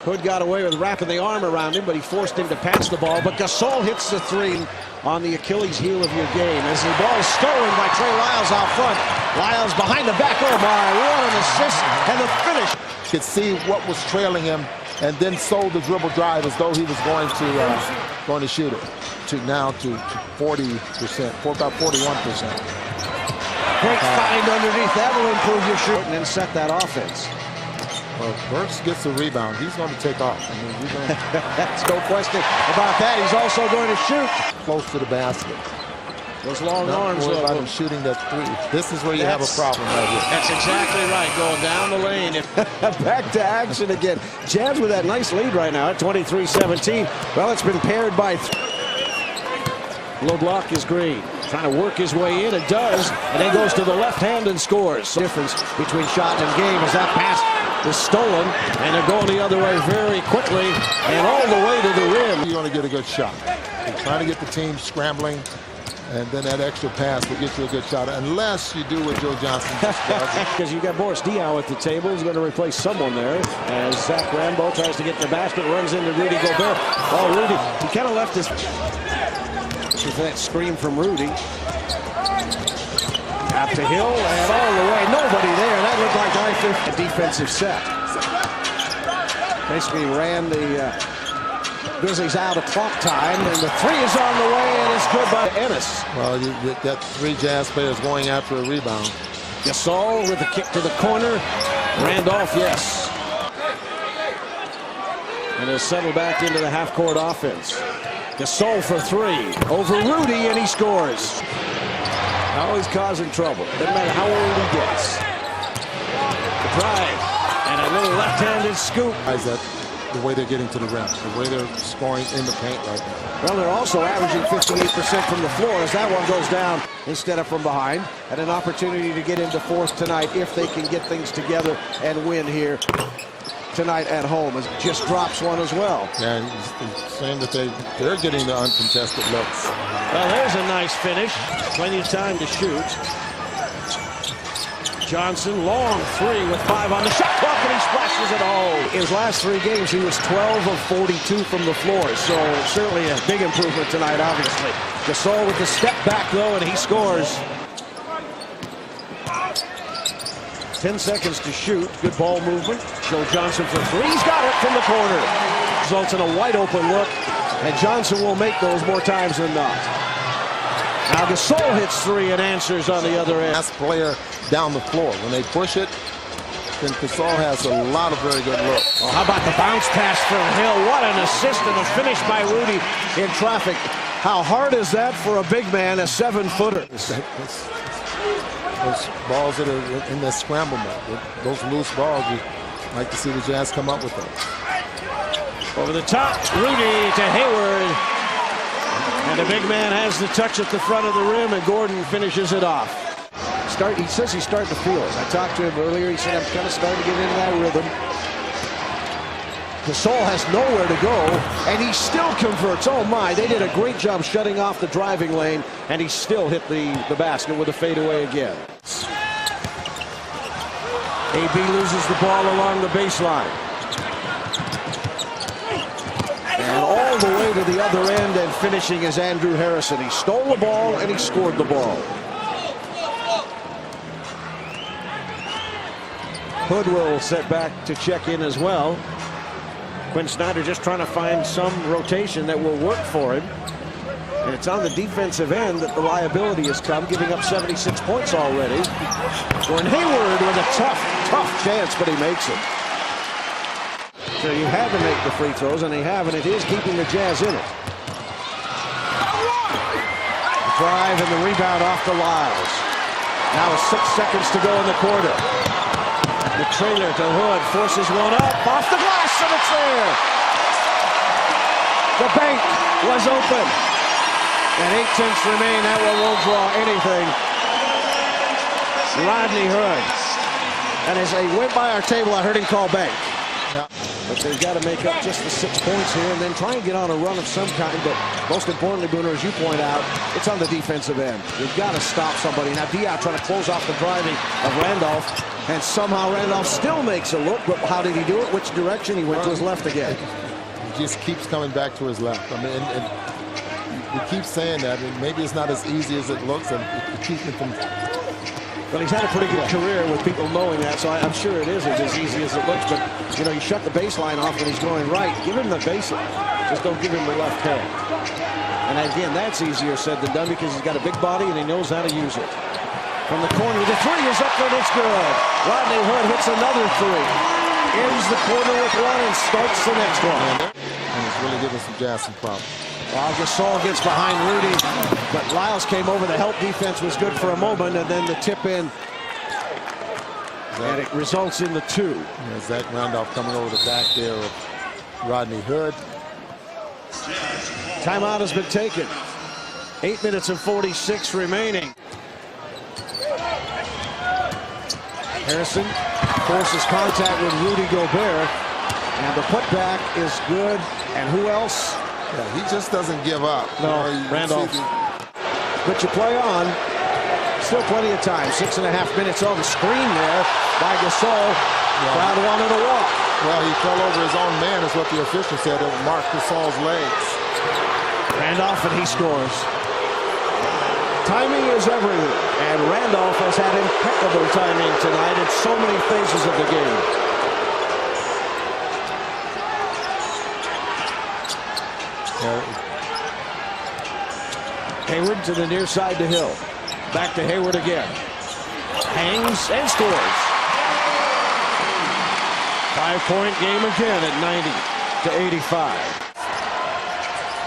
Hood got away with wrapping the arm around him, but he forced him to pass the ball. But Gasol hits the three on the Achilles heel of your game. As the ball is stolen by Trey Lyles out front. Lyles behind the back. Oh my, what an assist and the finish. Could see what was trailing him and then sold the dribble drive as though he was going to shoot it. To 40%, for about 41%. Great find underneath. That will improve your shooting and set that offense. Well, Burks gets the rebound. He's going to take off. I mean, you're going That's no question about that. He's also going to shoot close to the basket. Those long Not arms. worry about him shooting that three. This is where you have a problem right here. That's exactly right. Going down the lane. Back to action again. Jazz with that nice lead right now at 23-17. Well, it's been paired by low block is Green. Trying to work his way in. It does. And then goes to the left hand and scores. Difference between shot and game as that pass is stolen. And they're going the other way very quickly. And all the way to the rim. You're going to get a good shot. You're trying to get the team scrambling. And then that extra pass will get you a good shot. Unless you do what Joe Johnson just does. Because you got Boris Diaw at the table. He's going to replace someone there. As Zach Rambo tries to get the basket. Runs into Rudy Gobert. Oh, Rudy. He kind of left his... With that screen from Rudy. Out to Hill and all the way. Nobody there. That looked like a defensive set. Basically ran the Grizzlies out of clock time. And the three is on the way and it's good by Ennis. Well, you got three Jazz players going after a rebound. Gasol with the kick to the corner. Randolph, yes. And he'll settle back into the half-court offense. Gasol for three. Over Rudy, and he scores. Always causing trouble. Doesn't matter how old he gets. The drive. And a little left-handed scoop. That the way they're getting to the rim. The way they're scoring in the paint right now. Well, they're also averaging 58% from the floor as that one goes down instead of from behind. And an opportunity to get into fourth tonight if they can get things together and win here tonight at home. As just drops one as well. Yeah, he's saying that they're getting the uncontested looks. Well, there's a nice finish. Plenty of time to shoot. Johnson, long three with 5 on the shot clock, and he splashes it home. In his last 3 games, he was 12 of 42 from the floor, so certainly a big improvement tonight, obviously. Gasol with the step back, though, and he scores. 10 seconds to shoot. Good ball movement. Joe Johnson for 3. He's got it from the corner. Results in a wide open look, and Johnson will make those more times than not. Now Gasol hits 3 and answers on the other end. Last player down the floor. When they push it, then Gasol has a lot of very good looks. Oh, how about the bounce pass from Hill? What an assist and a finish by Rudy in traffic. How hard is that for a big man, a 7-footer? Those balls that are in that scramble mode, those loose balls, you like to see the Jazz come up with them. Over the top, Rudy to Hayward. And the big man has the touch at the front of the rim, and Gordon finishes it off. He says he's starting to feel it. I talked to him earlier. He said, I'm kind of starting to get into that rhythm. Gasol has nowhere to go, and he still converts. Oh, my. They did a great job shutting off the driving lane, and he still hit the basket with a fadeaway again. AB loses the ball along the baseline. And all the way to the other end, and finishing is Andrew Harrison. He stole the ball, and he scored the ball. Hood will set back to check in as well. Quinn Snyder just trying to find some rotation that will work for him. And it's on the defensive end that the liability has come, giving up 76 points already. Gordon Hayward with a tough chance, but he makes it. So you had to make the free throws, and they have, and it is keeping the Jazz in it. The drive and the rebound off to Lyles. Now 6 seconds to go in the quarter. The trailer to Hood forces one up off the glass, and it's there. The bank was open, and 8 tenths remain. That one won't draw anything. Rodney Hood, and as they went by our table, I heard him call bank. Yeah. But they've got to make up just the 6 points here and then try and get on a run of some kind. But most importantly, Booner, as you point out, it's on the defensive end. You've got to stop somebody. Now Diaw trying to close off the driving of Randolph. And somehow Randolph still makes a look, but how did he do it? Which direction? He went to his left again. He just keeps coming back to his left. I mean, and we keep saying that, and maybe it's not as easy as it looks, and it keeps him from. Well, he's had a pretty good career with people knowing that, so I'm sure it isn't as easy as it looks. But, you know, you shut the baseline off when he's going right. Give him the baseline. Just don't give him the left hand. And again, that's easier said than done because he's got a big body and he knows how to use it. From the corner, the three is up and it's good. Rodney Hood hits another three. Ends the quarter with one and starts the next one. And it's really giving some Jazz some problems. Gasol gets behind Rudy, but Lyles came over. The help defense was good for a moment, and then the tip in, and it results in the two. Yeah, Zach Randolph coming over the back there of Rodney Hood. Timeout has been taken. 8 minutes and 46 remaining. Harrison forces contact with Rudy Gobert, and the putback is good. And who else? Yeah, he just doesn't give up. No, Randolph. But you play on. Still plenty of time. 6.5 minutes on the screen there by Gasol. Crowd wanted to walk. Well, he fell over his own man, is what the official said. It marked Gasol's legs. Randolph, and he scores. Timing is everything. And Randolph has had impeccable timing tonight in so many phases of the game. Hayward to the near side to Hill. Back to Hayward again. Hangs and scores. 5-point game again at 90-85.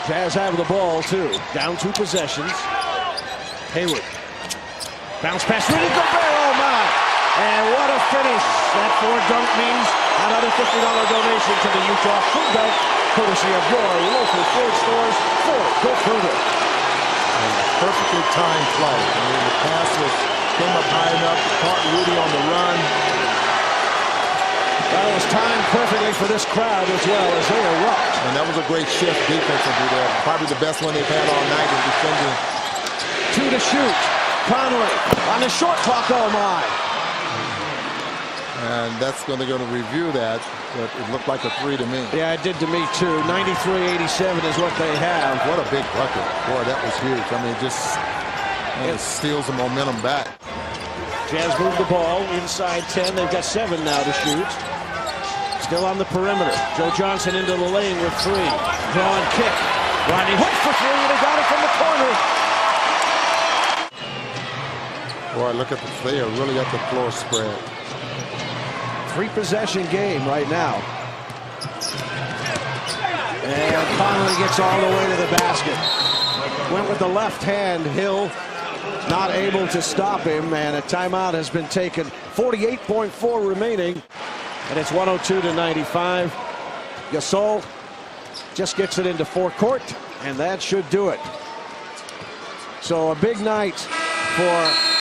Jazz have the ball too. Down 2 possessions. Hayward. Bounce pass. Rudy Gobert. Oh my! And what a finish. That 4-dunk means another $50 donation to the Utah Food Bank, courtesy of your local Ford stores. Ford, go further. Perfectly timed play. I mean, the pass came up high enough, caught Rudy on the run. That was timed perfectly for this crowd as well as they erupt. And that was a great shift defensively there. Probably the best one they've had all night in defending. 2 to shoot. Conley on the short clock. Oh my! And that's they're going to review that. But it looked like a 3 to me. Yeah, it did to me too. 93-87 is what they have. What a big bucket. Boy, that was huge. I mean, it steals the momentum back. Jazz moved the ball inside 10. They've got 7 now to shoot. Still on the perimeter. Joe Johnson into the lane with 3. Drawn kick. Rodney Hood for 3, and he got it from the corner. Boy, look at they are really got the floor spread. 3-possession game right now. And Conley gets all the way to the basket. Went with the left hand. Hill not able to stop him, and a timeout has been taken. 48.4 remaining, and it's 102-95. Gasol just gets it into forecourt, and that should do it. So a big night for